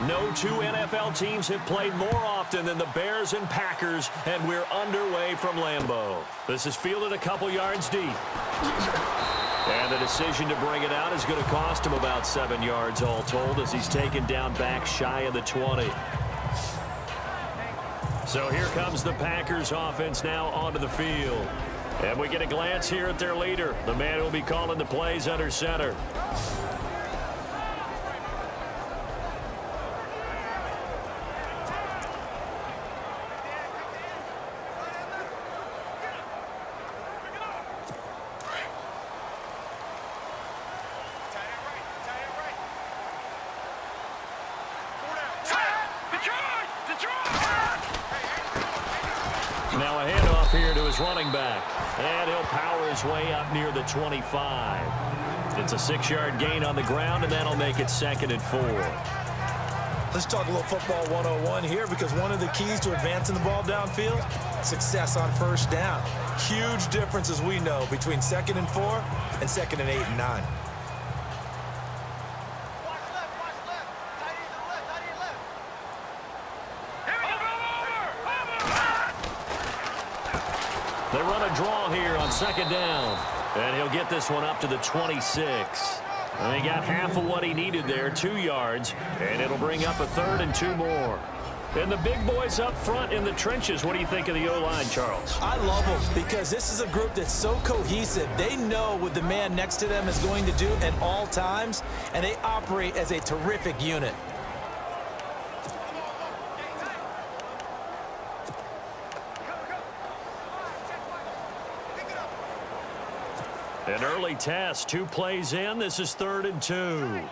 No two NFL teams have played more often than the Bears and Packers, and we're underway from Lambeau. This is fielded a couple yards deep. And the decision to bring it out is going to cost him about 7 yards all told as he's taken down back shy of the 20. So here comes the Packers offense now onto the field. And we get a glance here at their leader, the man who will be calling the plays under center. Now a handoff here to his running back. And he'll power his way up near the 25. It's a 6-yard gain on the ground, and that'll make it 2nd and 4. Let's talk a little football 101 here, because one of the keys to advancing the ball downfield, success on first down. Huge difference, as we know, between 2nd and 4 and 2nd and 8 and 9. They run a draw here on 2nd down. And he'll get this one up to the 26. And he got half of what he needed there, 2 yards. And it'll bring up a 3rd and 2 more. And the big boys up front in the trenches. What do you think of the O-line, Charles? I love them because this is a group that's so cohesive. They know what the man next to them is going to do at all times, and they operate as a terrific unit. An early test, 2 plays in. This is 3rd and 2. Hurry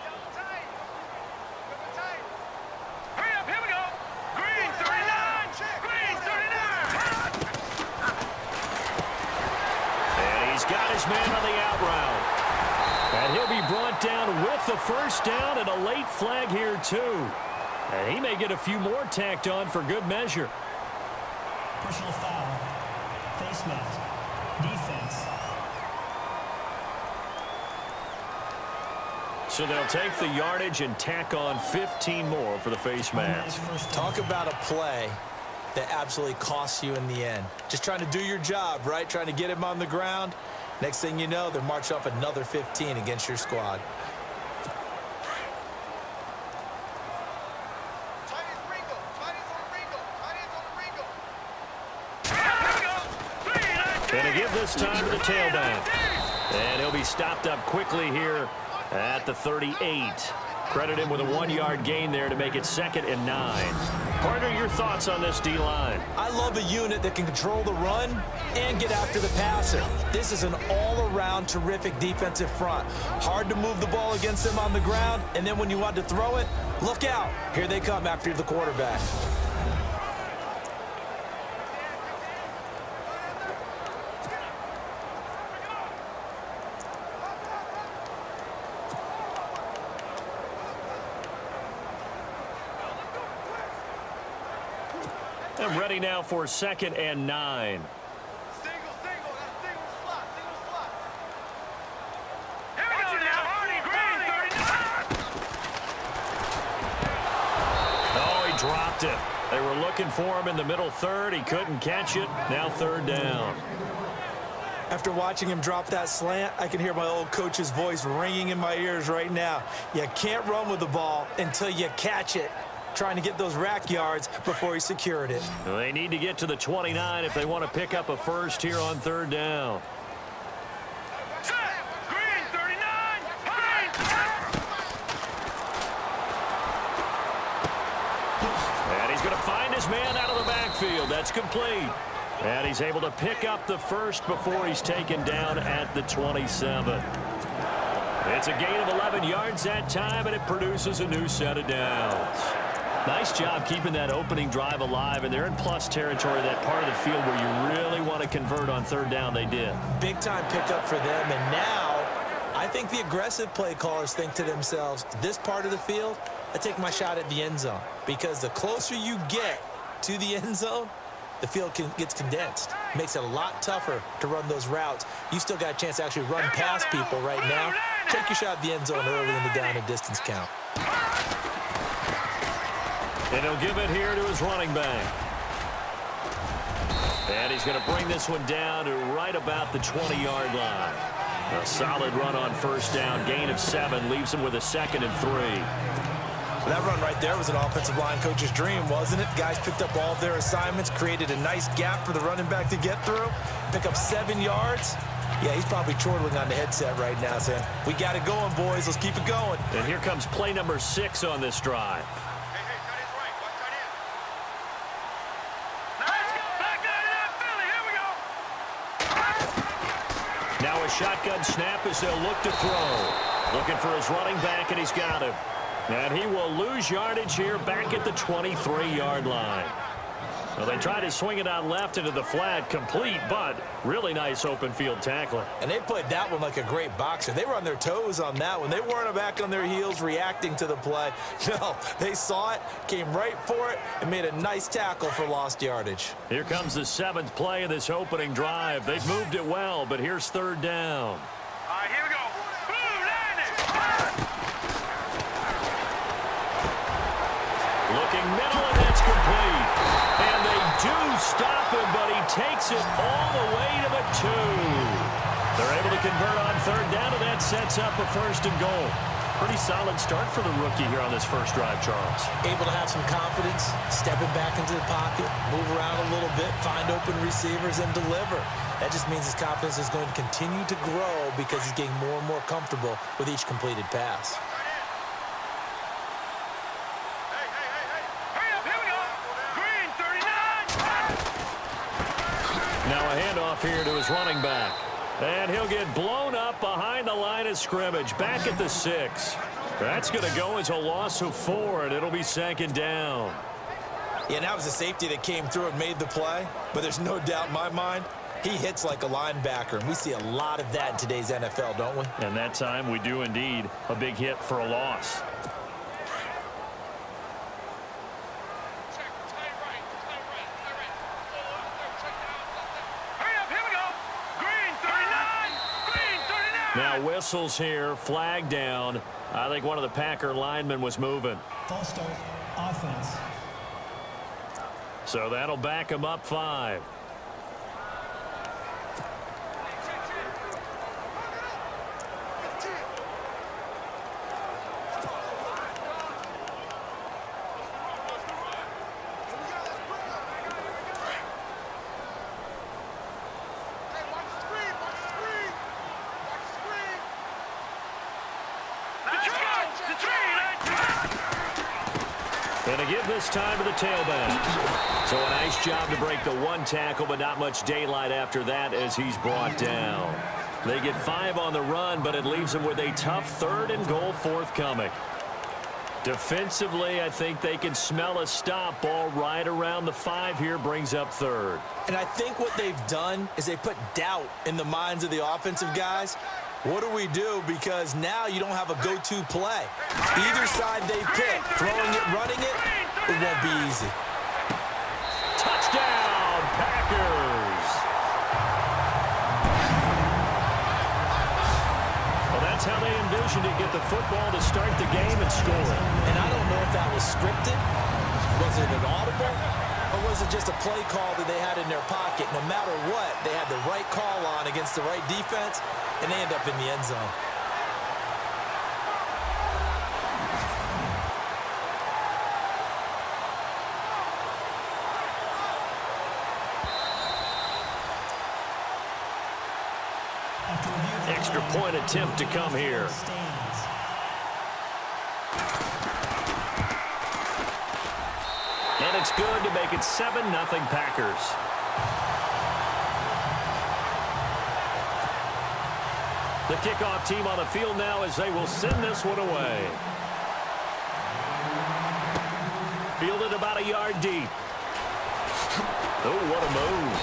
up, here we go. Green 39. Green 39. And he's got his man on the out route. And he'll be brought down with the first down and a late flag here too. And he may get a few more tacked on for good measure. Personal foul. Face mask. Defense. So they'll take the yardage and tack on 15 more for the face mask. Talk about a play that absolutely costs you in the end. Just trying to do your job, right? Trying to get him on the ground. Next thing you know, they're marching off another 15 against your squad. Going to give this time to the tailback. And he'll be stopped up quickly here at the 38. Credit him with a 1-yard gain there to make it 2nd and 9. Partner, your thoughts on this D-line? I love a unit that can control the run and get after the passer. This is an all-around terrific defensive front. Hard to move the ball against them on the ground, and then when you want to throw it, look out. Here they come after the quarterback. I'm ready now for 2nd and 9. Oh, he dropped it. They were looking for him in the middle third. He couldn't catch it. Now 3rd down. After watching him drop that slant, I can hear my old coach's voice ringing in my ears right now. You can't run with the ball until you catch it. Trying to get those rack yards before he secured it. Well, they need to get to the 29 if they want to pick up a first here on 3rd down. Green 39. And he's going to find his man out of the backfield. That's complete. And he's able to pick up the first before he's taken down at the 27. It's a gain of 11 yards that time, and it produces a new set of downs. Nice job keeping that opening drive alive, and they're in plus territory, that part of the field where you really want to convert on 3rd down. They did. Big time pickup for them, and now I think the aggressive play callers think to themselves, this part of the field, I take my shot at the end zone, because the closer you get to the end zone, the field gets condensed. Makes it a lot tougher to run those routes. You still got a chance to actually run past people right now. Take your shot at the end zone early in the down and distance count. And he'll give it here to his running back. And he's going to bring this one down to right about the 20-yard line. A solid run on first down. Gain of 7 leaves him with a 2nd and 3. That run right there was an offensive line coach's dream, wasn't it? Guys picked up all of their assignments, created a nice gap for the running back to get through, pick up 7 yards. Yeah, he's probably chortling on the headset right now, saying, we got it going, boys. Let's keep it going. And here comes play number 6 on this drive. Now a shotgun snap as they'll look to throw. Looking for his running back, and he's got him. And he will lose yardage here back at the 23-yard line. Well, they tried to swing it out left into the flat, complete, but really nice open field tackling. And they played that one like a great boxer. They were on their toes on that one. They weren't back on their heels reacting to the play. No, they saw it, came right for it, and made a nice tackle for lost yardage. Here comes the 7th play of this opening drive. They've moved it well, but here's 3rd down. All right, here we go. Boom, landed. Looking middle, and that's complete. And they do stop him, but he takes it all the way to the 2. They're able to convert on 3rd down, and that sets up a 1st and goal. Pretty solid start for the rookie here on this first drive, Charles. Able to have some confidence, stepping back into the pocket, move around a little bit, find open receivers, and deliver. That just means his confidence is going to continue to grow because he's getting more and more comfortable with each completed pass. Now a handoff here to his running back. And he'll get blown up behind the line of scrimmage, back at the 6. That's going to go as a loss of 4, and it'll be 2nd down. Yeah, that was a safety that came through and made the play, but there's no doubt in my mind, he hits like a linebacker, and we see a lot of that in today's NFL, don't we? And that time we do indeed a big hit for a loss. Now whistles here, flag down. I think one of the Packer linemen was moving. False start, offense. So that'll back him up 5. And to give this time to the tailback. So a nice job to break the 1 tackle, but not much daylight after that as he's brought down. They get 5 on the run, but it leaves them with a tough 3rd and goal forthcoming. Defensively, I think they can smell a stop. Ball right around the 5 here, brings up 3rd. And I think what they've done is they put doubt in the minds of the offensive guys. What do we do? Because now you don't have a go-to play. Either side they pick, throwing it, running it, it won't be easy. Touchdown, Packers! Well, that's how they envisioned it, get the football to start the game and score. And I don't know if that was scripted. Was it an audible? Or was it just a play call that they had in their pocket? No matter what, they had the right call on against the right defense, and they end up in the end zone. Extra point attempt to come here. And it's good to make it 7-0 Packers. The kickoff team on the field now as they will send this one away. Fielded about a yard deep. Oh, what a move.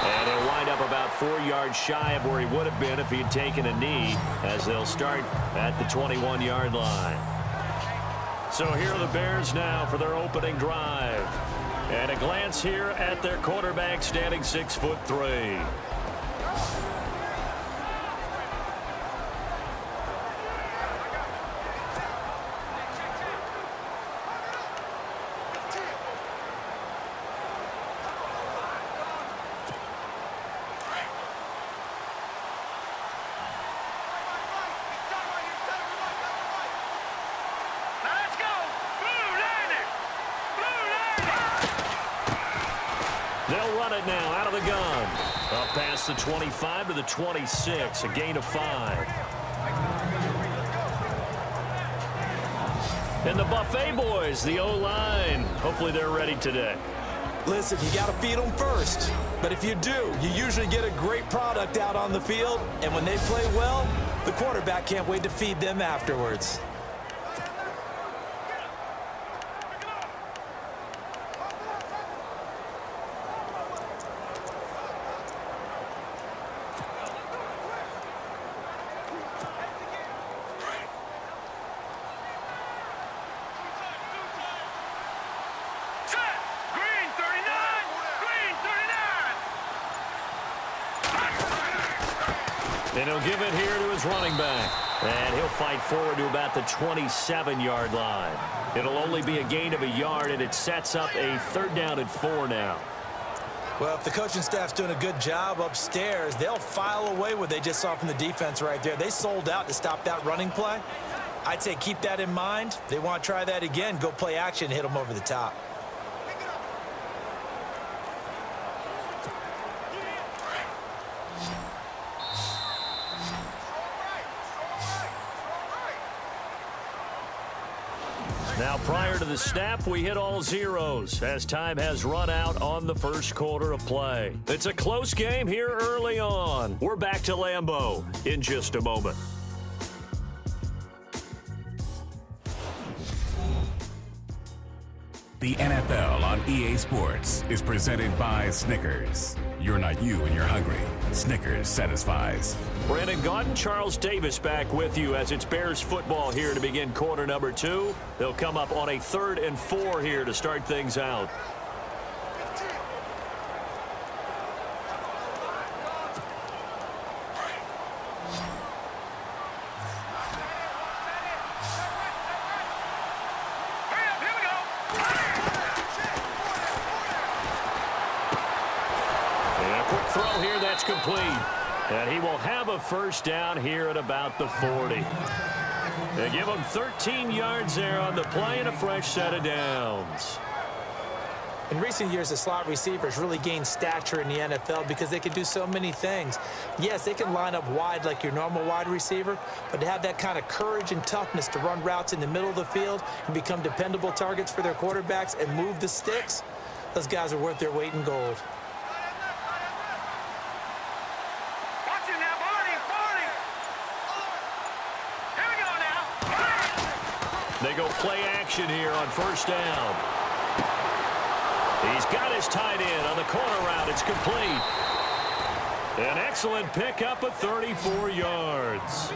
And he'll wind up about 4 yards shy of where he would have been if he had taken a knee, as they'll start at the 21-yard line. So here are the Bears now for their opening drive. And a glance here at their quarterback, standing 6'3". the gun. Up past the 25 to the 26, a gain of 5. And the Buffet boys, the O-line, hopefully they're ready today. Listen, you got to feed them first. But if you do, you usually get a great product out on the field. And when they play well, the quarterback can't wait to feed them afterwards. And he'll give it here to his running back. And he'll fight forward to about the 27-yard line. It'll only be a gain of a yard, and it sets up a 3rd down and 4 now. Well, if the coaching staff's doing a good job upstairs, they'll file away what they just saw from the defense right there. They sold out to stop that running play. I'd say keep that in mind. They want to try that again. Go play action, hit them over the top. Now, prior to the snap, we hit all zeros as time has run out on the first quarter of play. It's a close game here early on. We're back to Lambeau in just a moment. The NFL on EA Sports is presented by Snickers. You're not you when you're hungry. Snickers satisfies. Brandon Gaudin, Charles Davis back with you as it's Bears football here to begin quarter number 2. They'll come up on a 3rd and 4 here to start things out. Throw here, that's complete. And he will have a 1st down here at about the 40. They give him 13 yards there on the play and a fresh set of downs. In recent years, the slot receivers really gained stature in the NFL because they can do so many things. Yes, they can line up wide like your normal wide receiver, but to have that kind of courage and toughness to run routes in the middle of the field and become dependable targets for their quarterbacks and move the sticks, those guys are worth their weight in gold. They go play action here on 1st down. He's got his tight end on the corner route. It's complete. An excellent pickup of 34 yards.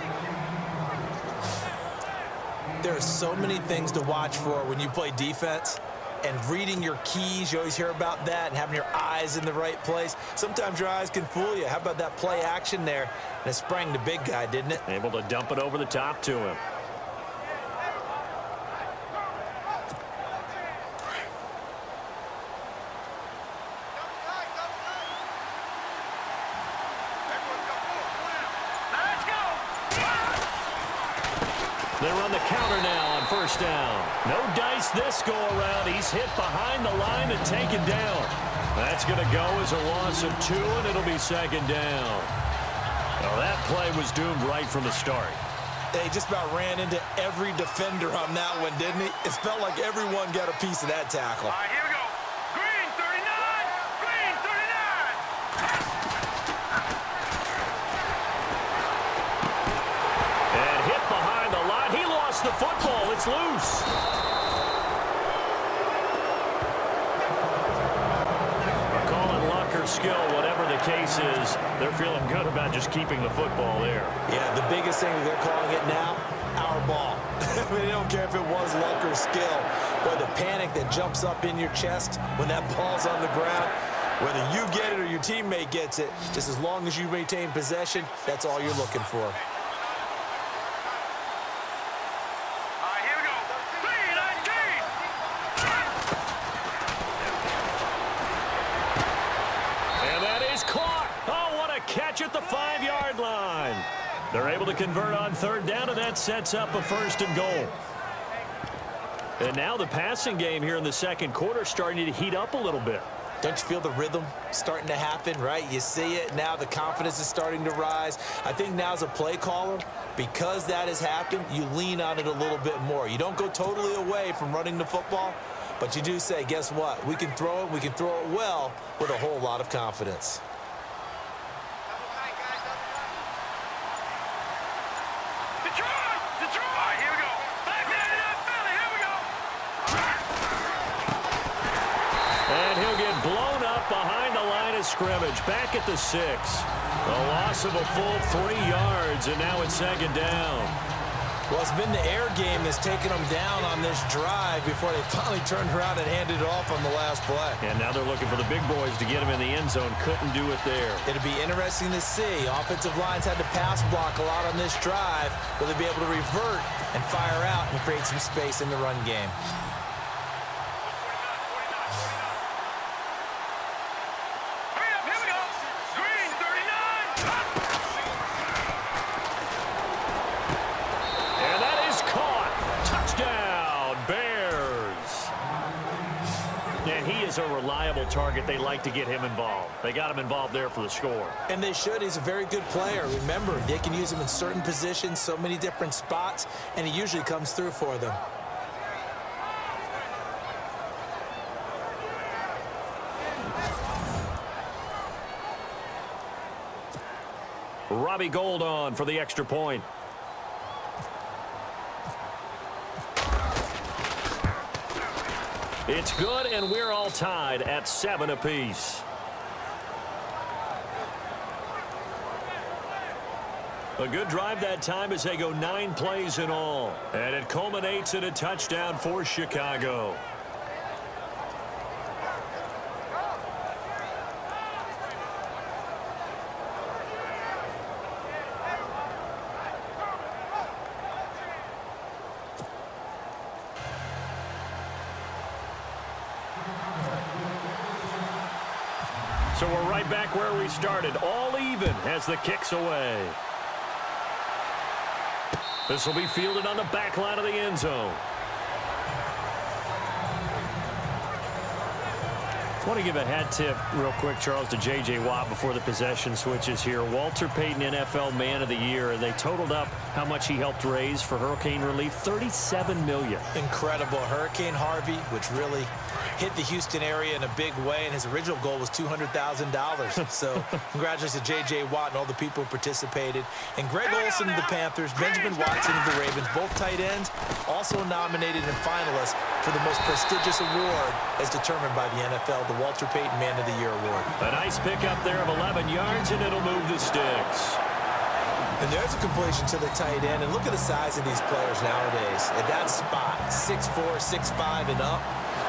There are so many things to watch for when you play defense. And reading your keys, you always hear about that, and having your eyes in the right place. Sometimes your eyes can fool you. How about that play action there? And it sprang the big guy, didn't it? Able to dump it over the top to him. They run the counter now on 1st down. No dice this go around. He's hit behind the line and taken down. That's going to go as a loss of 2, and it'll be 2nd down. Well, that play was doomed right from the start. He just about ran into every defender on that one, didn't he? It felt like everyone got a piece of that tackle. All right, here we go. Green 39! Green 39! And hit behind the line. He lost the football. It's loose. Calling luck or skill, whatever the case is, they're feeling good about just keeping the football there. Yeah, the biggest thing that they're calling it now, our ball. I mean, they don't care if it was luck or skill, but the panic that jumps up in your chest when that ball's on the ground, whether you get it or your teammate gets it, just as long as you maintain possession, that's all you're looking for. Catch at the 5-yard line. They're able to convert on 3rd down, and that sets up a 1st and goal. And now the passing game here in the 2nd quarter starting to heat up a little bit. Don't you feel the rhythm starting to happen, right? You see it now. The confidence is starting to rise. I think now as a play caller, because that has happened, you lean on it a little bit more. You don't go totally away from running the football, but you do say, guess what? We can throw it. We can throw it well with a whole lot of confidence. Detroit, here we go. Madden NFL, here we go. And he'll get blown up behind the line of scrimmage. Back at the 6. A loss of a full 3 yards, and now it's second down. Well, it's been the air game that's taken them down on this drive before they finally turned around and handed it off on the last play. And now they're looking for the big boys to get him in the end zone. Couldn't do it there. It'll be interesting to see. Offensive lines had to pass block a lot on this drive. Will they be able to revert and fire out and create some space in the run game? Hurry up, here we go. Green, 39. And that is caught. Touchdown, Bears. And he is a reliable target. They like to get him involved. They got him involved there for the score. And they should. He's a very good player. Remember, they can use him in certain positions, so many different spots, and he usually comes through for them. Robbie Gould on for the extra point. It's good, and we're all tied at 7 apiece. A good drive that time as they go 9 plays in all. And it culminates in a touchdown for Chicago. So we're right back where we started, all even as the kick's away. This will be fielded on the back line of the end zone. I want to give a hat tip real quick, Charles, to J.J. Watt before the possession switches here. Walter Payton, NFL Man of the Year, and they totaled up how much he helped raise for hurricane relief, $37 million. Incredible. Hurricane Harvey, which really hit the Houston area in a big way, and his original goal was $200,000. So congratulations to J.J. Watt and all the people who participated. And Greg Olsen of the Panthers, Benjamin Watson of the Ravens, both tight ends, also nominated and finalists for the most prestigious award as determined by the NFL, the Walter Payton Man of the Year Award. A nice pickup there of 11 yards, and it'll move the sticks. And there's a completion to the tight end. And look at the size of these players nowadays. At that spot, 6'4", 6'5", and up.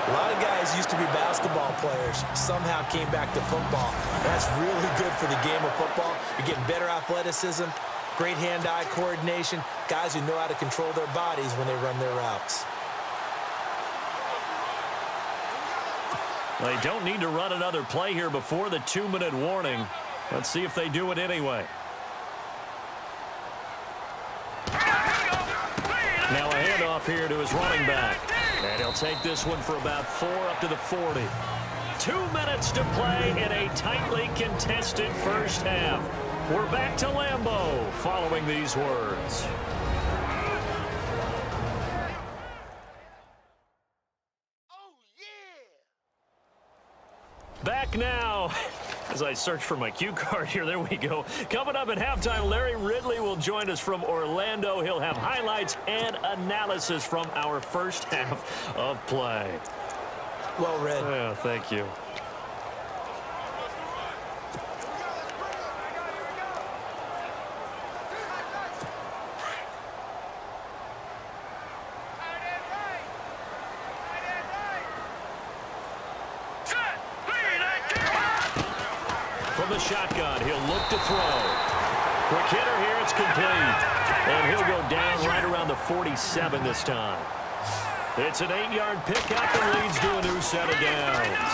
A lot of guys used to be basketball players, somehow came back to football. That's really good for the game of football. You're getting better athleticism, great hand-eye coordination, guys who know how to control their bodies when they run their routes. They don't need to run another play here before the 2-minute warning. Let's see if they do it anyway. Now a handoff here to his running back. And he'll take this one for about 4 up to the 40. 2 minutes to play in a tightly contested first half. We're back to Lambeau following these words. Back now. As I search for my cue card here, there we go. Coming up at halftime, Larry Ridley will join us from Orlando. He'll have highlights and analysis from our first half of play. Well read. Yeah, thank you. From the shotgun, he'll look to throw. Quick hitter here, it's complete. And he'll go down right around the 47 this time. It's an 8-yard pickup and leads to a new set of downs.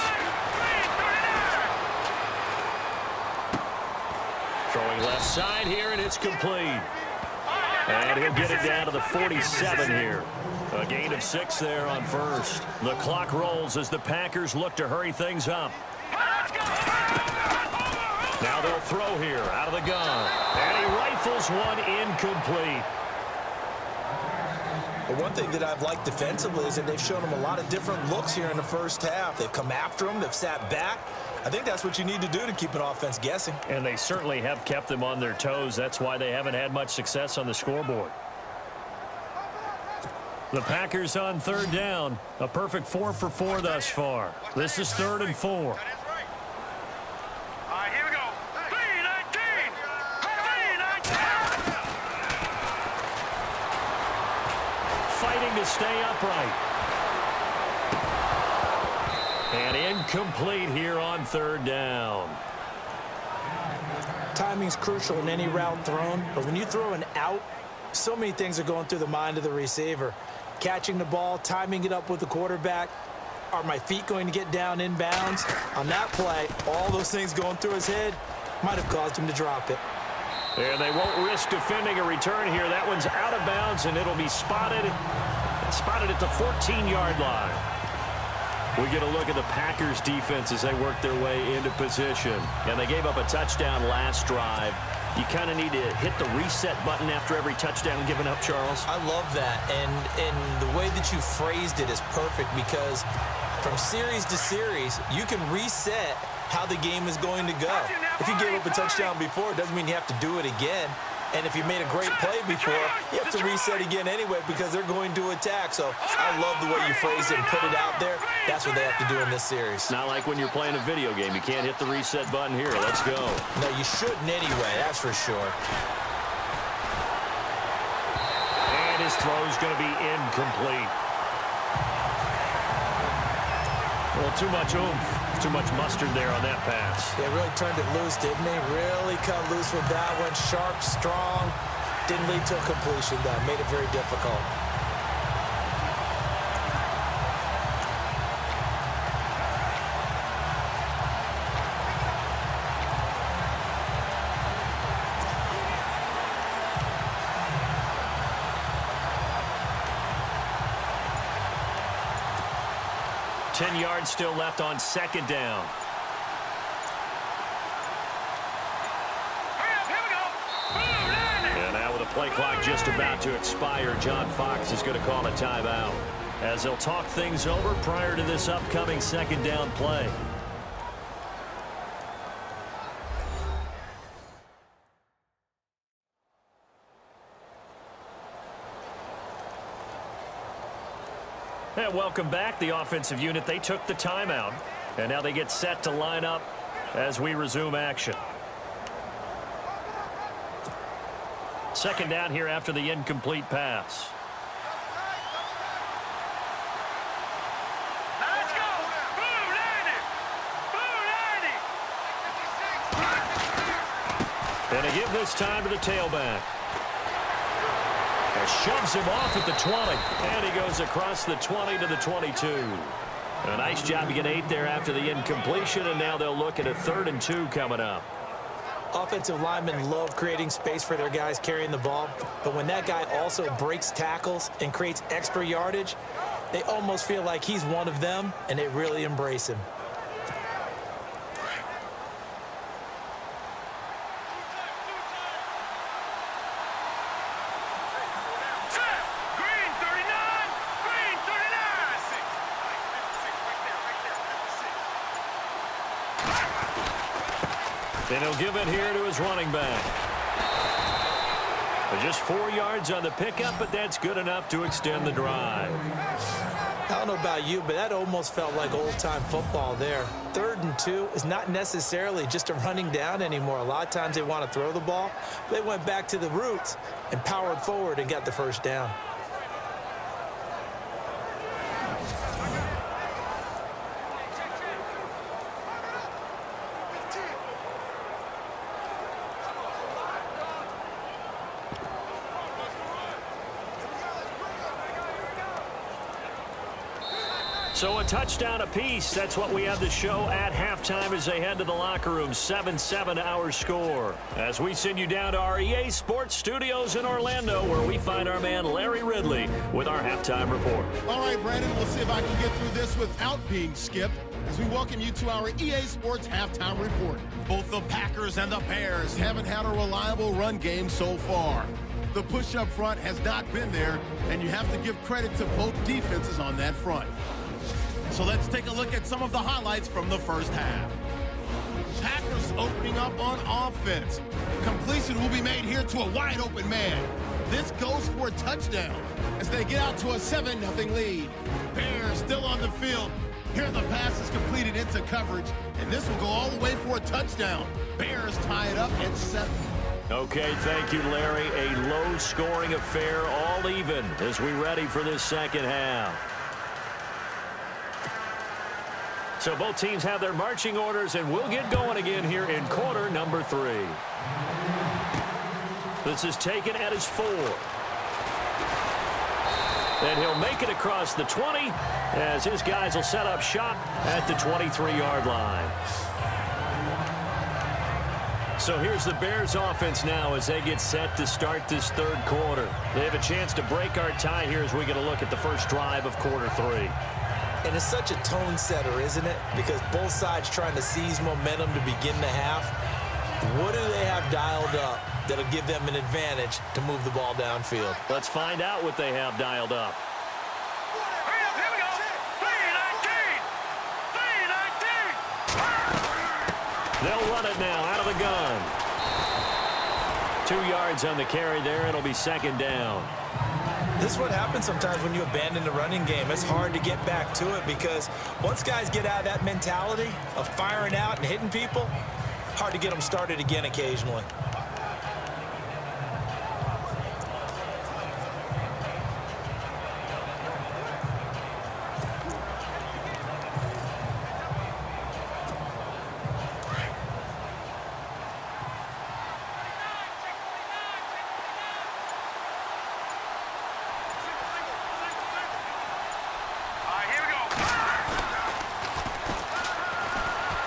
Throwing left side here, and it's complete. And he'll get it down to the 47 here. A gain of 6 there on first. The clock rolls as the Packers look to hurry things up. Now they'll throw here out of the gun. And he rifles one incomplete. But one thing that I've liked defensively is that they've shown him a lot of different looks here in the first half. They've come after him. They've sat back. I think that's what you need to do to keep an offense guessing. And they certainly have kept them on their toes. That's why they haven't had much success on the scoreboard. The Packers on third down. A perfect 4 for 4 thus far. This is 3rd and 4. All right, here we go. 3-19. 3-19. Fighting to stay upright. And incomplete here on 3rd down. Timing's crucial in any route thrown, but when you throw an out, so many things are going through the mind of the receiver. Catching the ball, timing it up with the quarterback. Are my feet going to get down inbounds? On that play, all those things going through his head might have caused him to drop it. And they won't risk defending a return here. That one's out of bounds, and it'll be spotted at the 14-yard line. We get a look at the Packers defense as they work their way into position. And they gave up a touchdown last drive. You kind of need to hit the reset button after every touchdown given up, Charles. I love that, and the way that you phrased it is perfect because from series to series, you can reset how the game is going to go. If you gave up a touchdown before, it doesn't mean you have to do it again. And if you made a great play before, you have to reset again anyway because they're going to attack. So I love the way you phrased it and put it out there. That's what they have to do in this series. Not like when you're playing a video game. You can't hit the reset button here. Let's go. No, you shouldn't anyway, that's for sure. And his throw's going to be incomplete. Well, too much oomph. Too much mustard there on that pass. They really turned it loose, didn't they? Really cut loose with that one. Sharp, strong. Didn't lead to a completion, though. Made it very difficult. Ten yards still left on 2nd down. And now with the play clock just about to expire, John Fox is going to call a timeout as they'll talk things over prior to this upcoming 2nd down play. And welcome back. The offensive unit, they took the timeout. And now they get set to line up as we resume action. 2nd down here after the incomplete pass. Let's go. Boom, Landy. And they give this time to the tailback. Shoves him off at the 20. And he goes across the 20 to the 22. A nice job to get 8 there after the incompletion, and now they'll look at a 3rd and 2 coming up. Offensive linemen love creating space for their guys carrying the ball, but when that guy also breaks tackles and creates extra yardage, they almost feel like he's one of them, and they really embrace him. And he'll give it here to his running back. Just 4 yards on the pickup, but that's good enough to extend the drive. I don't know about you, but that almost felt like old-time football there. 3rd and 2 is not necessarily just a running down anymore. A lot of times they want to throw the ball. They went back to the roots and powered forward and got the 1st down. So a touchdown apiece. That's what we have the show at halftime as they head to the locker room. 7-7 our score. As we send you down to our EA Sports Studios in Orlando, where we find our man Larry Ridley with our halftime report. All right, Brandon, we'll see if I can get through this without being skipped as we welcome you to our EA Sports halftime report. Both the Packers and the Bears haven't had a reliable run game so far. The push up front has not been there, and you have to give credit to both defenses on that front. So let's take a look at some of the highlights from the first half. Packers opening up on offense. Completion will be made here to a wide open man. This goes for a touchdown as they get out to a 7-0 lead. Bears still on the field. Here the pass is completed into coverage, and this will go all the way for a touchdown. Bears tie it up at 7. Okay, thank you, Larry. A low-scoring affair, all even, as we ready for this second half. So both teams have their marching orders, and we'll get going again here in quarter number 3. This is taken at his 4. And he'll make it across the 20 as his guys will set up shop at the 23-yard line. So here's the Bears offense now as they get set to start this third quarter. They have a chance to break our tie here as we get a look at the first drive of quarter 3. And it's such a tone setter, isn't it? Because both sides trying to seize momentum to begin the half. What do they have dialed up that'll give them an advantage to move the ball downfield? Let's find out what they have dialed up. Here we go. 3-19. They'll run it now out of the gun. 2 yards on the carry there. It'll be second down. This is what happens sometimes when you abandon the running game. It's hard to get back to it because once guys get out of that mentality of firing out and hitting people, hard to get them started again occasionally.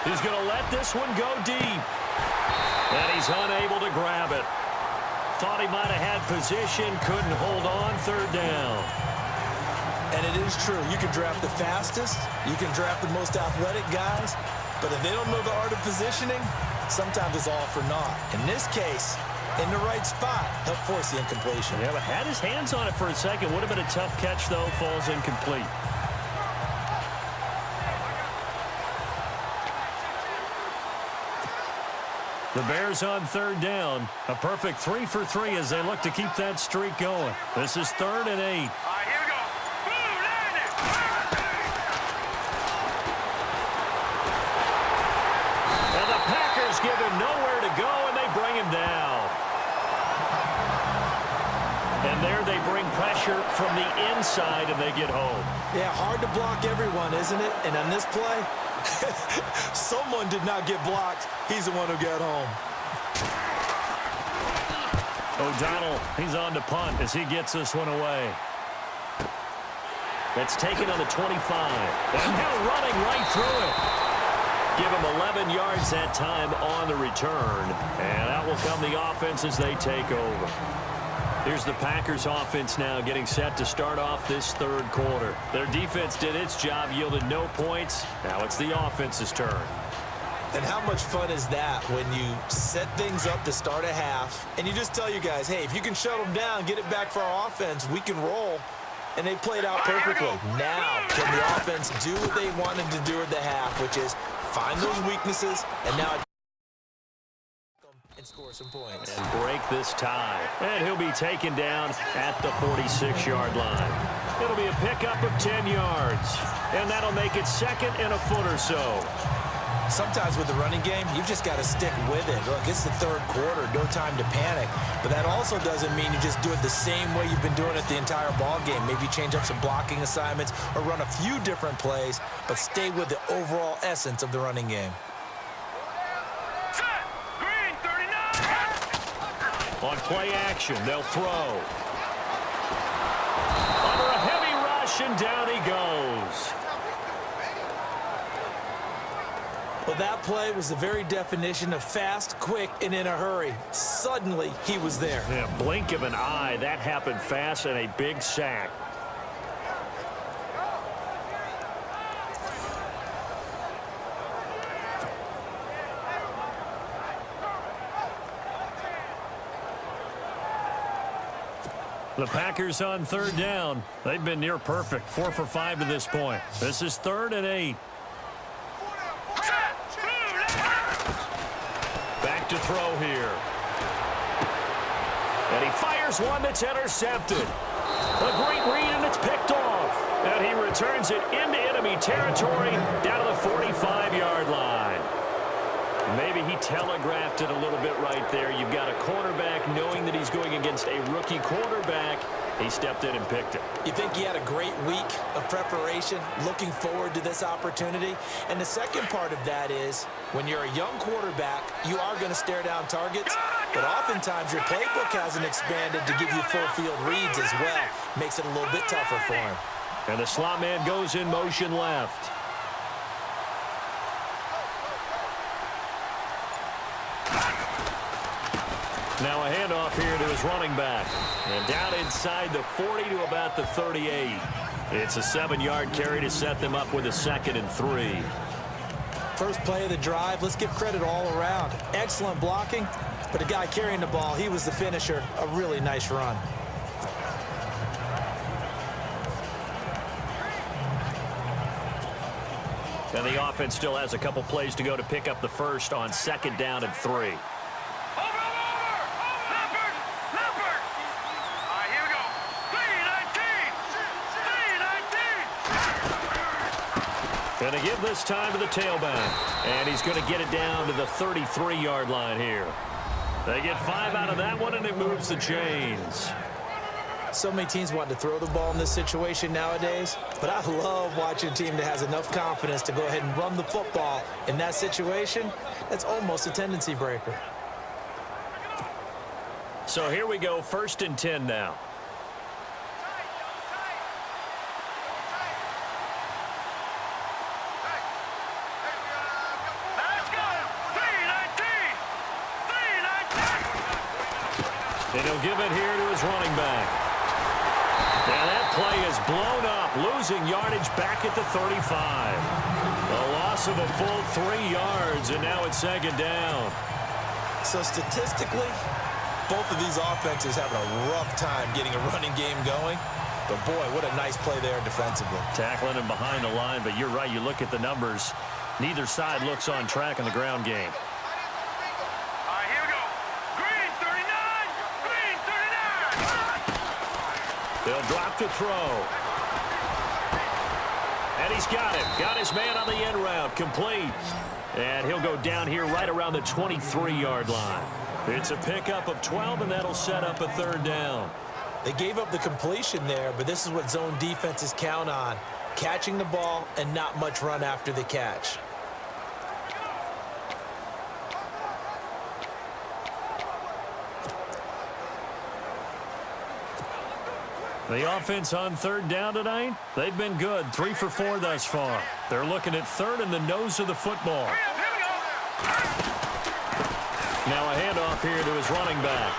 He's going to let this one go deep. And he's unable to grab it. Thought he might have had position, couldn't hold on, third down. And it is true. You can draft the fastest. You can draft the most athletic guys. But if they don't know the art of positioning, sometimes it's all for naught. In this case, in the right spot, help force the incompletion. Yeah, but had his hands on it for a second. Would have been a tough catch, though. Falls incomplete. The Bears on third down. A perfect 3 for 3 as they look to keep that streak going. This is 3rd and 8. All right, here we go. Boom, land it. And the Packers give him nowhere to go, and they bring him down. And there they bring pressure from the inside, and they get home. Yeah, hard to block everyone, isn't it? And on this play, someone did not get blocked. He's the one who got home. O'Donnell, he's on to punt as he gets this one away. That's taken on the 25. And now running right through it. Give him 11 yards that time on the return. And out will come the offense as they take over. Here's the Packers offense now getting set to start off this third quarter. Their defense did its job, yielded no points. Now it's the offense's turn. And how much fun is that when you set things up to start a half and you just tell your guys, hey, if you can shut them down, get it back for our offense, we can roll. And they played out perfectly. Now, can the offense do what they wanted to do at the half, which is find those weaknesses and now and score some points. And break this tie. And he'll be taken down at the 46-yard line. It'll be a pickup of 10 yards. And that'll make it second and a foot or so. Sometimes with the running game, you've just got to stick with it. Look, it's the third quarter, no time to panic. But that also doesn't mean you just do it the same way you've been doing it the entire ball game. Maybe change up some blocking assignments or run a few different plays, but stay with the overall essence of the running game. On play action, they'll throw. Under a heavy rush, and down he goes. Well, that play was the very definition of fast, quick, and in a hurry. Suddenly, he was there. Yeah, blink of an eye. That happened fast and a big sack. The Packers on third down. They've been near perfect. 4 for 5 to this point. This is 3rd and 8. Back to throw here. And he fires one that's intercepted. A great read, and it's picked off. And he returns it into enemy territory down to the 45-yard line. Maybe he telegraphed it a little bit right there. You've got a cornerback knowing that he's going against a rookie quarterback. He stepped in and picked it. You think he had a great week of preparation, looking forward to this opportunity? And the second part of that is, when you're a young quarterback, you are going to stare down targets, but oftentimes your playbook hasn't expanded to give you full field reads as well. Makes it a little bit tougher for him. And the slot man goes in motion left. Now a handoff here to his running back. And down inside the 40 to about the 38. It's a 7-yard carry to set them up with a 2nd and 3. First play of the drive, let's give credit all around. Excellent blocking, but the guy carrying the ball, he was the finisher. A really nice run. And the offense still has a couple plays to go to pick up the first on 2nd down and 3. Going to give this time to the tailback. And he's going to get it down to the 33-yard line here. They get 5 out of that one, and it moves the chains. So many teams want to throw the ball in this situation nowadays, but I love watching a team that has enough confidence to go ahead and run the football. In that situation, that's almost a tendency breaker. So here we go, 1st and 10 now. And he'll give it here to his running back. And that play is blown up, losing yardage back at the 35. A loss of a full 3 yards, and now it's 2nd down. So statistically, both of these offenses having a rough time getting a running game going. But boy, what a nice play there defensively. Tackling him behind the line, but you're right, you look at the numbers. Neither side looks on track in the ground game. They'll drop to throw. And he's got him. Got his man on the end route. Complete. And he'll go down here right around the 23-yard line. It's a pickup of 12, and that'll set up a 3rd down. They gave up the completion there, but this is what zone defenses count on. Catching the ball and not much run after the catch. The offense on 3rd down tonight, they've been good. 3 for 4 thus far. They're looking at 3rd in the nose of the football. Now a handoff here to his running back.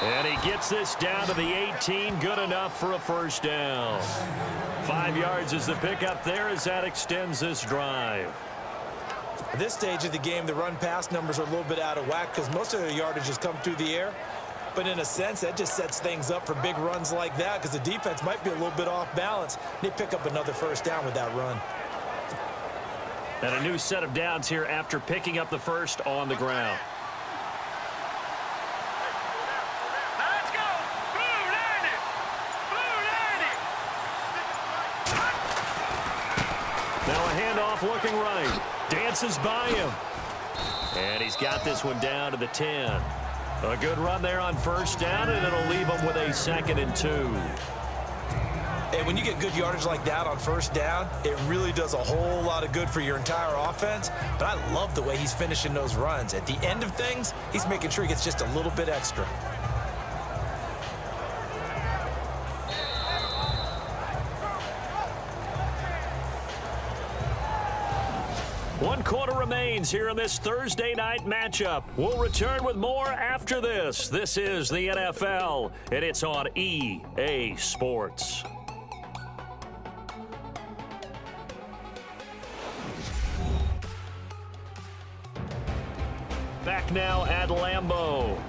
And he gets this down to the 18. Good enough for a 1st down. 5 yards is the pickup there as that extends this drive. At this stage of the game, the run-pass numbers are a little bit out of whack because most of their yardage has come through the air. But in a sense, that just sets things up for big runs like that because the defense might be a little bit off balance. They pick up another 1st down with that run. And a new set of downs here after picking up the first on the ground. Let's go! Blue 90! Blue 90! Now a handoff looking right. Dances by him. And he's got this one down to the 10. A good run there on 1st down, and it'll leave him with a 2nd and 2. And when you get good yardage like that on 1st down, it really does a whole lot of good for your entire offense. But I love the way he's finishing those runs. At the end of things, he's making sure he gets just a little bit extra. 1 quarter remains here in this Thursday night matchup. We'll return with more after this. This is the NFL, and it's on EA Sports. Back now at Lambeau.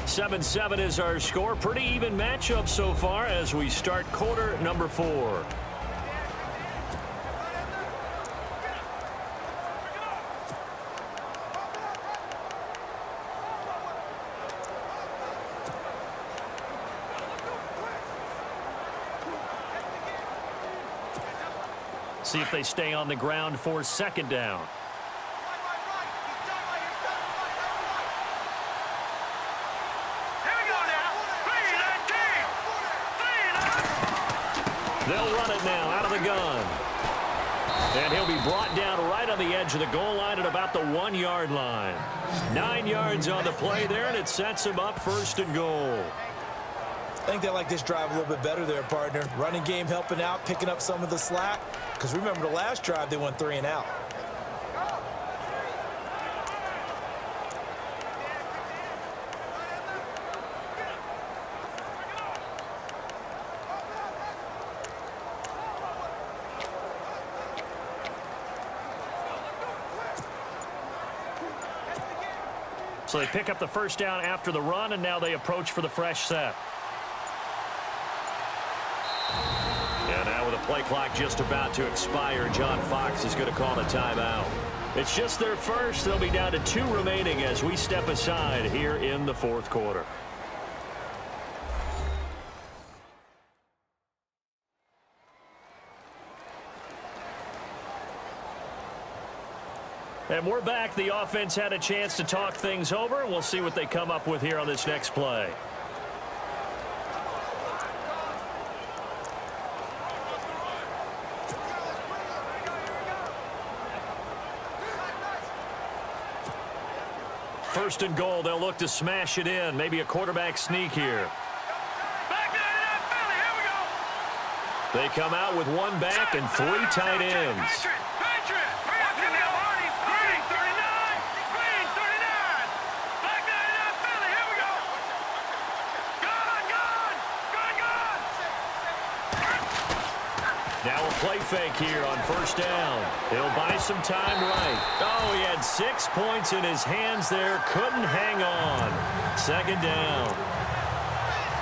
7-7 is our score. Pretty even matchup so far as we start quarter number 4. See if they stay on the ground for 2nd down. They'll run it now out of the gun. And he'll be brought down right on the edge of the goal line at about the 1-yard line. 9 yards on the play there, and it sets him up 1st and goal. I think they like this drive a little bit better there, partner. Running game helping out, picking up some of the slack. Because remember the last drive, they went 3 and out. So they pick up the 1st down after the run, and now they approach for the fresh set. And now with the play clock just about to expire, John Fox is going to call a timeout. It's just their first. They'll be down to 2 remaining as we step aside here in the 4th quarter. And we're back. The offense had a chance to talk things over. We'll see what they come up with here on this next play. First and goal, they'll look to smash it in. Maybe a quarterback sneak here. They come out with 1 back and 3 tight ends. Now a play fake here on 1st down. He'll buy some time right. Oh, he had 6 points in his hands there. Couldn't hang on. 2nd down.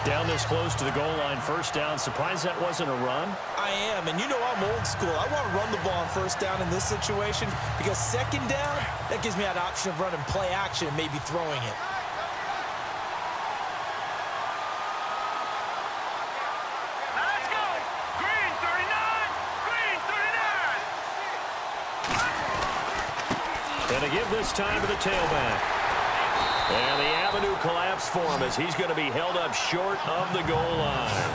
Down this close to the goal line. 1st down. Surprised that wasn't a run? I am, and you know I'm old school. I want to run the ball on 1st down in this situation because 2nd down, that gives me an option of running play action and maybe throwing it. And to give this time to the tailback. And the avenue collapsed for him as he's going to be held up short of the goal line.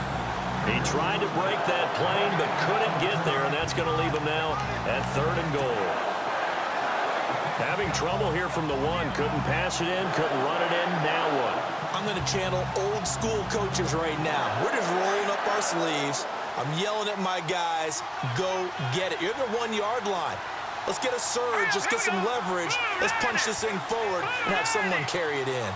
He tried to break that plane but couldn't get there, and that's going to leave him now at 3rd and goal. Having trouble here from the 1. Couldn't pass it in, couldn't run it in. Now what? I'm going to channel old school coaches right now. We're just rolling up our sleeves. I'm yelling at my guys, go get it. You're at the 1-yard line. Let's get a surge. Let's get some leverage. Let's punch this thing forward and have someone carry it in.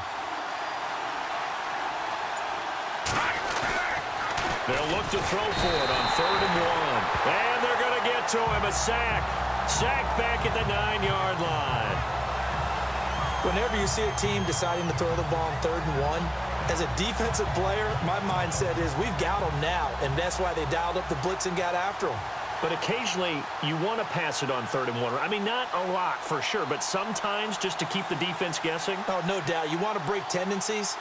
They'll look to throw for it on 3rd and 1. And they're going to get to him. A sack. Sacked back at the 9-yard line. Whenever you see a team deciding to throw the ball on 3rd and 1, as a defensive player, my mindset is we've got them now, and that's why they dialed up the blitz and got after them. But occasionally, you want to pass it on 3rd and 1. I mean, not a lot for sure, but sometimes just to keep the defense guessing. Oh, no doubt. You want to break tendencies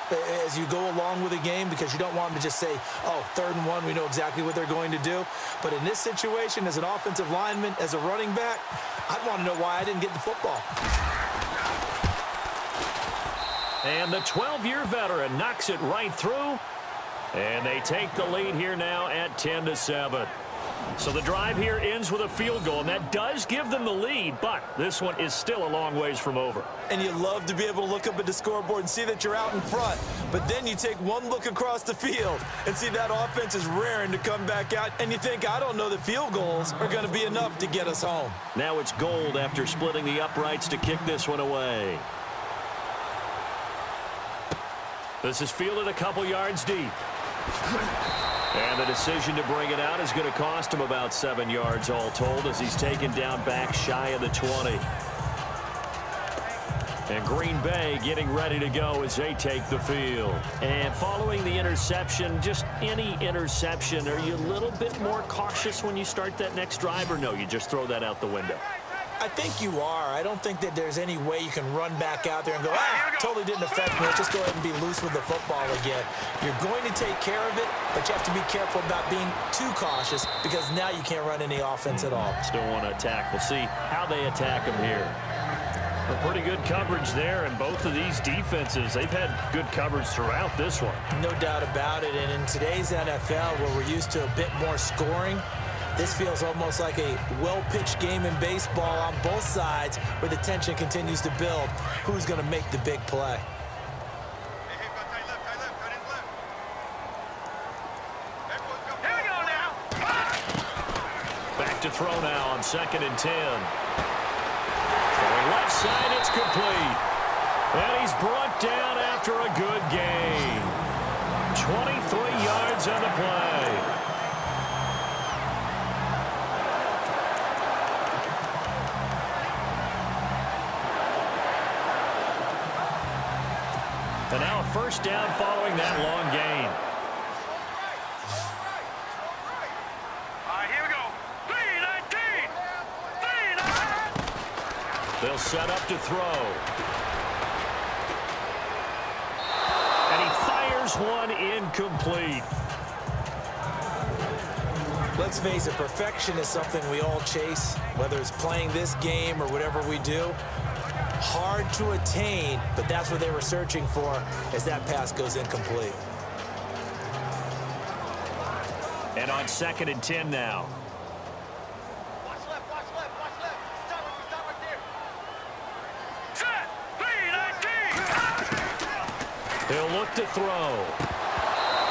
as you go along with a game because you don't want them to just say, oh, 3rd and 1, we know exactly what they're going to do. But in this situation, as an offensive lineman, as a running back, I'd want to know why I didn't get the football. And the 12-year veteran knocks it right through. And they take the lead here now at 10-7. So the drive here ends with a field goal, and that does give them the lead, but this one is still a long ways from over. And you love to be able to look up at the scoreboard and see that you're out in front. But then you take one look across the field and see that offense is raring to come back out. And you think, I don't know that field goals are going to be enough to get us home. Now it's Gold after splitting the uprights to kick this one away. This is fielded a couple yards deep. And the decision to bring it out is going to cost him about 7 yards all told as he's taken down back shy of the 20. And Green Bay getting ready to go as they take the field. And following the interception, just any interception, are you a little bit more cautious when you start that next drive, or no, you just throw that out the window? I think you are. I don't think that there's any way you can run back out there and go, totally didn't affect me. Let's just go ahead and be loose with the football again. You're going to take care of it, but you have to be careful about being too cautious because now you can't run any offense at all. Still want to attack. We'll see how they attack him here. A pretty good coverage there, and both of these defenses, they've had good coverage throughout this one. No doubt about it, and in today's NFL, where we're used to a bit more scoring, this feels almost like a well-pitched game in baseball on both sides where the tension continues to build. Who's going to make the big play? Here we go now. Back to throw now on 2nd and 10. Throwing left side, it's complete. And he's brought down after a good gain. 23 yards on the play. And now a first down following that long gain. All right, here we go. 3-19. 3-19. They'll set up to throw. And he fires one incomplete. Let's face it, perfection is something we all chase, whether it's playing this game or whatever we do. Hard to attain, but that's what they were searching for as that pass goes incomplete. And on 2nd and 10 now. Watch left, watch left, watch left. Stop right there. Set. 3-19. He'll look to throw.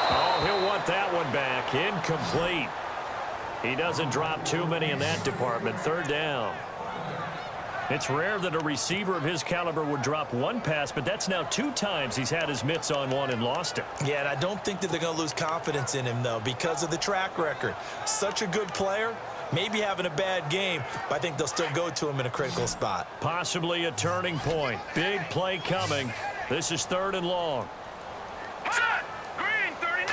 Oh, he'll want that one back. Incomplete. He doesn't drop too many in that department. 3rd down. It's rare that a receiver of his caliber would drop one pass, but that's now 2 times he's had his mitts on one and lost it. Yeah, and I don't think that they're going to lose confidence in him, though, because of the track record. Such a good player, maybe having a bad game, but I think they'll still go to him in a critical spot. Possibly a turning point. Big play coming. This is 3rd and long. Set. Green 39.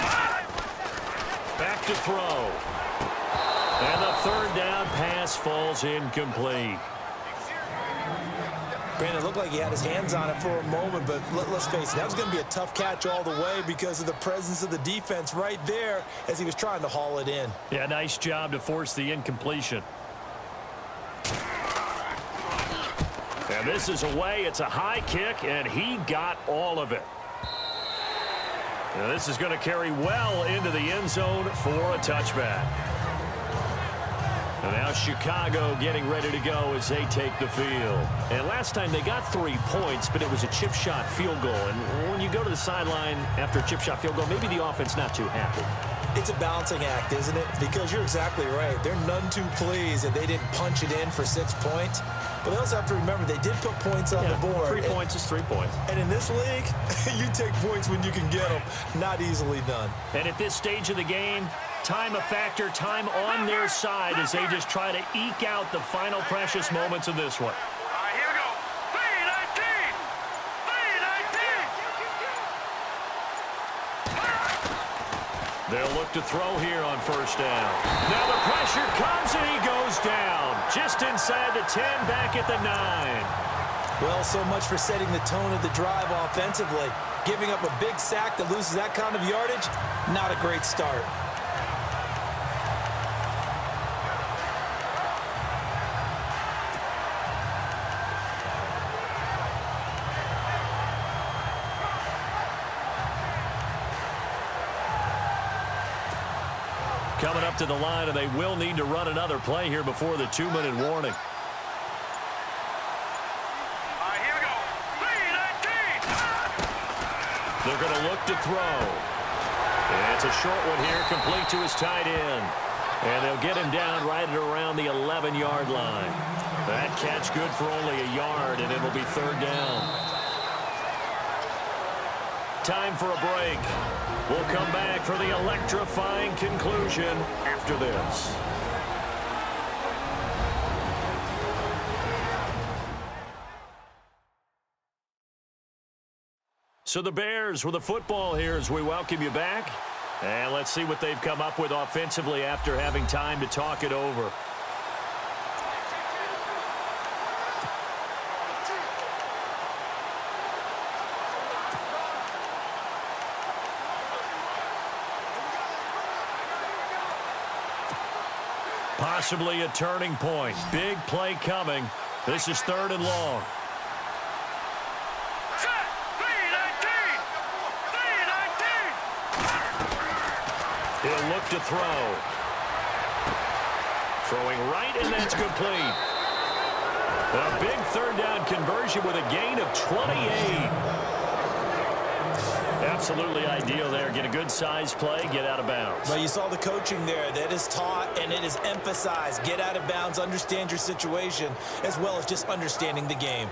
Back to throw. And the 3rd down pass falls incomplete. Brandon, it looked like he had his hands on it for a moment, but let's face it, that was going to be a tough catch all the way because of the presence of the defense right there as he was trying to haul it in. Yeah, nice job to force the incompletion. And this is away. It's a high kick, and he got all of it. Now this is going to carry well into the end zone for a touchback. And now Chicago getting ready to go as they take the field. And last time they got 3 points, but it was a chip shot field goal. And when you go to the sideline after a chip shot field goal, maybe the offense not too happy. It's a balancing act, isn't it? Because you're exactly right. They're none too pleased that they didn't punch it in for 6 points. But they also have to remember they did put points on the board. 3 points is 3 points. And in this league, you take points when you can get them. Not easily done. And at this stage of the game, time a factor, time on their side as they just try to eke out the final precious moments of this one. All right, here we go. 3-19. 3-19. They'll look to throw here on 1st down. Now the pressure comes and he goes down. Just inside the 10, back at the 9. Well, so much for setting the tone of the drive offensively. Giving up a big sack that loses that kind of yardage, not a great start. Coming up to the line, and they will need to run another play here before the 2-minute warning. Here we go. 3-19. They're going to look to throw. And it's a short one here, complete to his tight end. And they'll get him down right at around the 11-yard line. That catch good for only a yard, and it'll be 3rd down. Time for a break. We'll come back for the electrifying conclusion after this. So the Bears with the football here as we welcome you back. And let's see what they've come up with offensively after having time to talk it over. Possibly a turning point. Big play coming. This is 3rd and long. Set. 3-19. 3-19. He'll look to throw. Throwing right, and that's complete. A big 3rd down conversion with a gain of 28. Absolutely ideal there. Get a good size play, get out of bounds. But you saw the coaching there. That is taught and it is emphasized. Get out of bounds, understand your situation, as well as just understanding the game.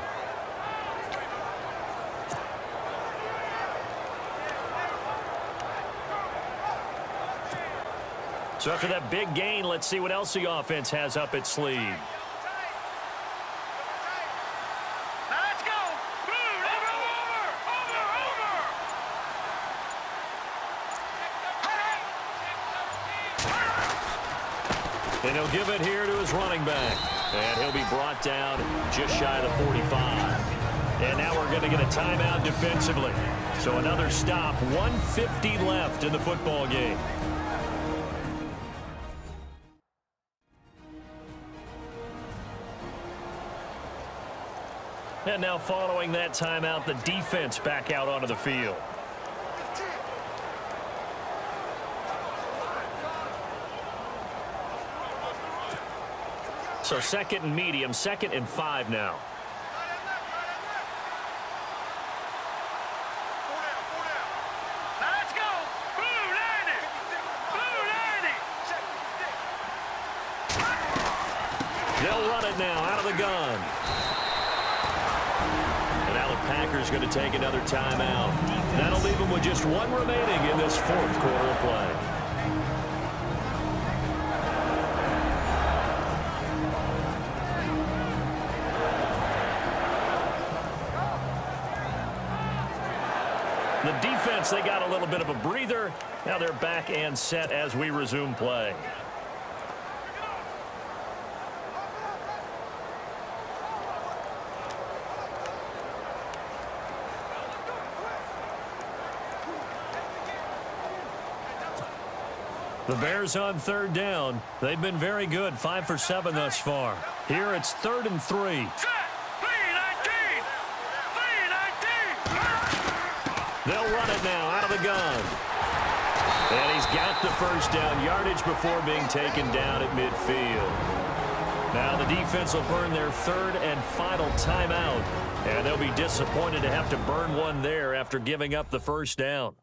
So after that big gain, let's see what else the offense has up its sleeve. Let's go. Boom. Over. And he'll give it here to his running back. And he'll be brought down just shy of the 45. And now we're going to get a timeout defensively. So another stop, 1:50 left in the football game. And now following that timeout, the defense back out onto the field. So 2nd and medium, 2nd and 5 now. Let's go. Boom. 90. Boom. 90. They'll run it now out of the gun. And now the Packers going to take another timeout. That'll leave them with just 1 remaining in this 4th quarter of play. The defense, they got a little bit of a breather. Now they're back and set as we resume play. The Bears on 3rd down. They've been very good, 5 for 7 thus far. Here it's 3rd and 3. Set. 3-19. 3-19. They'll run it now out of the gun. And he's got the 1st down yardage before being taken down at midfield. Now the defense will burn their 3rd and final timeout. And they'll be disappointed to have to burn one there after giving up the 1st down.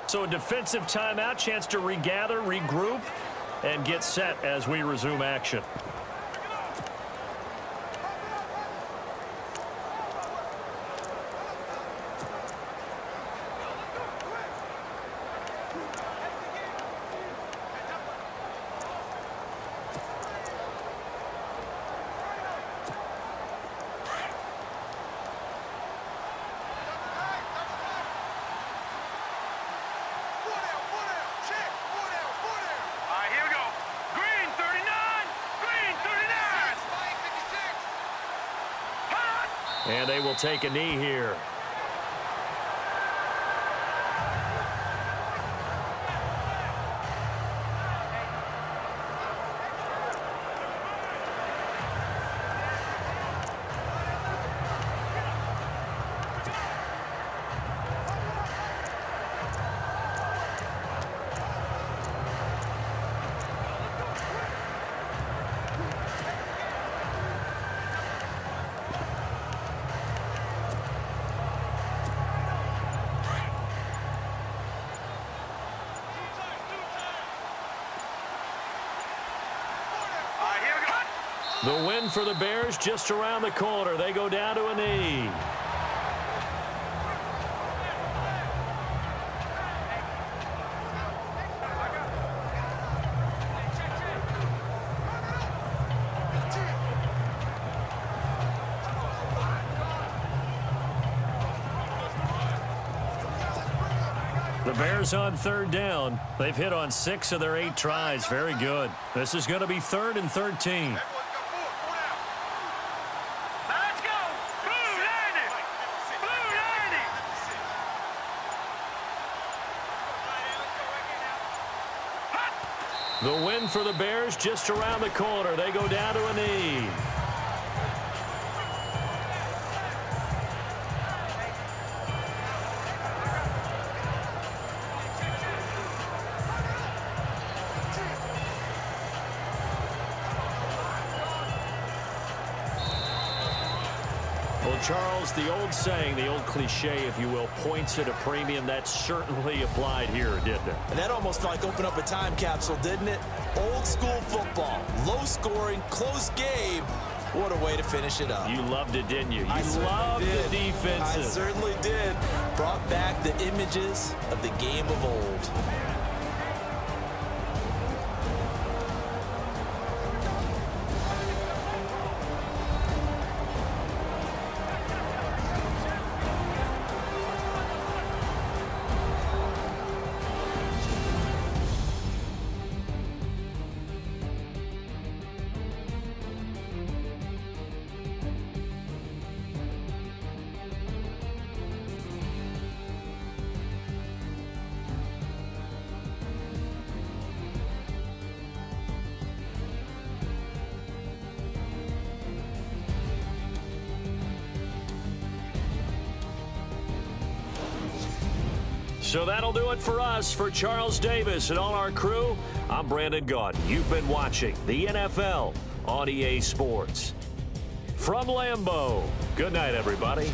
So a defensive timeout, chance to regather, regroup, and get set as we resume action. And they will take a knee here. The win for the Bears just around the corner. They go down to a knee. The Bears on third down. They've hit on 6 of their 8 tries. Very good. This is going to be 3rd and 13. Now let's go. Blue landing. Blue landing. The win for the Bears just around the corner. They go down to a knee. Well, Charles, the old saying, the old cliche, if you will, points at a premium. That certainly applied here, didn't it? And that almost like opened up a time capsule, didn't it? Old school football, low scoring, close game. What a way to finish it up. You loved it, didn't you? You I loved certainly the did. defenses. I certainly did. Brought back the images of the game of old. So that'll do it for us. For Charles Davis and all our crew, I'm Brandon Gaudin. You've been watching the NFL on EA Sports. From Lambeau, good night, everybody.